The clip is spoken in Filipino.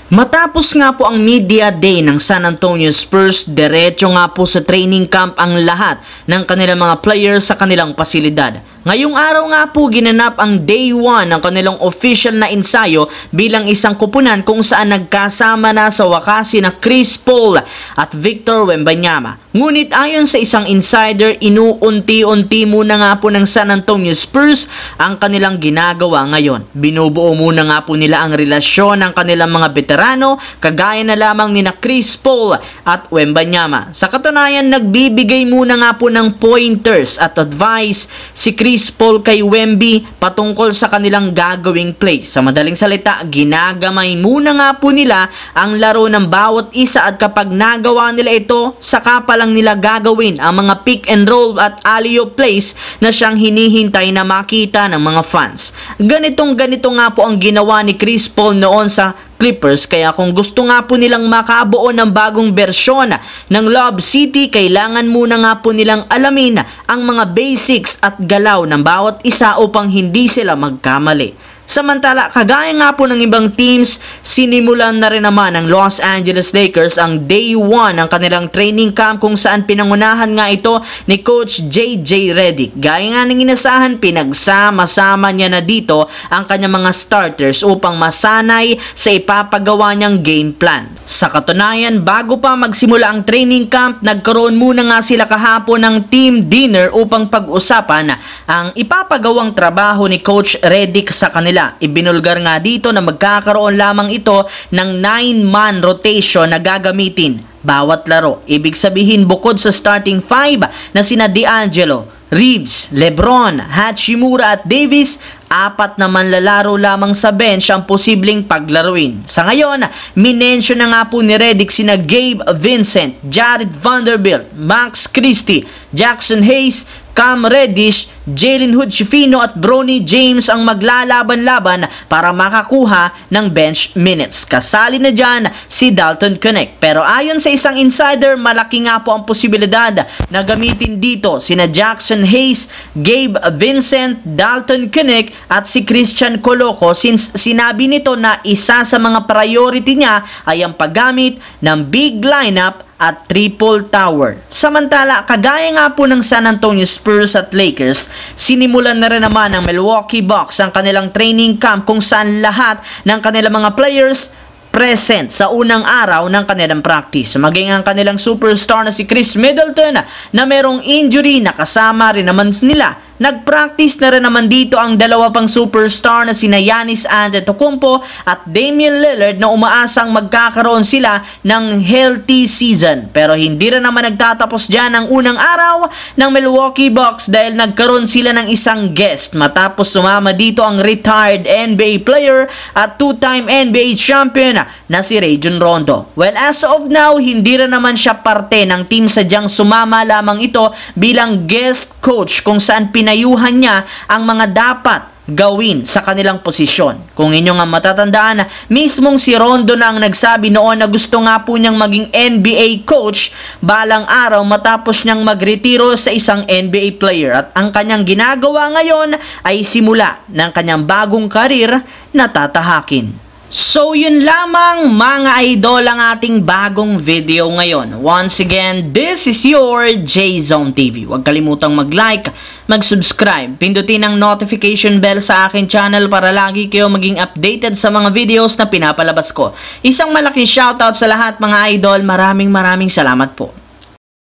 Matapos nga po ang media day ng San Antonio Spurs, diretso nga po sa training camp ang lahat ng kanilang mga players sa kanilang pasilidad. Ngayong araw nga po ginanap ang day 1 ng kanilang official na ensayo bilang isang kupunan kung saan nagkasama na sa wakas sina Chris Paul at Victor Wembanyama. Ngunit ayon sa isang insider, inuunti-unti muna nga po ng San Antonio Spurs ang kanilang ginagawa ngayon. Binubuo muna nga po nila ang relasyon ng kanilang mga veterano kagaya na lamang nina Chris Paul at Wembanyama. Sa katunayan, nagbibigay muna nga po ng pointers at advice si Chris Paul kay Wemby patungkol sa kanilang gagawing play. Sa madaling salita, ginagamay muna nga po nila ang laro ng bawat isa at kapag nagawa nila ito, saka pa lang nila gagawin ang mga pick and roll at alley-oop plays na siyang hinihintay na makita ng mga fans. Ganito nga po ang ginawa ni Chris Paul noon sa Clippers, kaya kung gusto nga po nilang makabuo ng bagong bersyon ng Lob City, kailangan muna nga po nilang alamin ang mga basics at galaw ng bawat isa upang hindi sila magkamali. Samantala, kagaya nga po ng ibang teams, sinimulan na rin naman ng Los Angeles Lakers ang day 1 ng kanilang training camp kung saan pinangunahan nga ito ni Coach JJ Redick. Gaya nga ng inasahan, pinagsama-sama niya na dito ang kanyang mga starters upang masanay sa ipapagawa niyang game plan. Sa katunayan, bago pa magsimula ang training camp, nagkaroon muna nga sila kahapon ng team dinner upang pag-usapan ang ipapagawang trabaho ni Coach Redick sa kanila. Ibinulgar nga dito na magkakaroon lamang ito ng 9-man rotation na gagamitin bawat laro. Ibig sabihin, bukod sa starting 5 na sina D'Angelo, Reeves, Lebron, Hachimura at Davis, 4 na manlalaro lamang sa bench ang posibleng paglaruin. Sa ngayon, minensyon na nga po ni Redick sina Gabe Vincent, Jared Vanderbilt, Max Christie, Jackson Hayes, Cam Reddish, Jalen Hood-Schifino at Bronny James ang maglalaban-laban para makakuha ng bench minutes. Kasali na dyan si Dalton Knecht. Pero ayon sa isang insider, malaki nga po ang posibilidad na gamitin dito sina Jackson Hayes, Gabe Vincent, Dalton Knecht at si Christian Coloco, since sinabi nito na isa sa mga priority niya ay ang paggamit ng big lineup at triple tower. Samantala, kagaya nga po ng San Antonio Spurs at Lakers, sinimulan na rin naman ng Milwaukee Bucks ang kanilang training camp kung saan lahat ng kanilang mga players present sa unang araw ng kanilang practice. Maging ang kanilang superstar na si Chris Middleton na merong injury na kasama rin naman nila. Nag-practice na rin naman dito ang dalawa pang superstar na sina Giannis Antetokounmpo at Damian Lillard na umaasang magkakaroon sila ng healthy season. Pero hindi rin naman nagtatapos dyan ang unang araw ng Milwaukee Bucks dahil nagkaroon sila ng isang guest matapos sumama dito ang retired NBA player at 2-time NBA champion na si Rajon Rondo. Well, as of now, hindi rin naman siya parte ng team, sadyang sumama lamang ito bilang guest coach kung saan pinayuhan niya ang mga dapat gawin sa kanilang posisyon. Kung inyo nga matatandaan, mismong si Rondo na ang nagsabi noon na gusto nga po niyang maging NBA coach balang araw matapos niyang magretiro sa isang NBA player. At ang kanyang ginagawa ngayon ay simula ng kanyang bagong karir na tatahakin. So yun lamang mga idol ang ating bagong video ngayon. Once again, this is your J-Zone TV. Huwag kalimutang mag-like, mag-subscribe, pindutin ang notification bell sa aking channel para lagi kayo maging updated sa mga videos na pinapalabas ko. Isang malaking shoutout sa lahat mga idol. Maraming salamat po.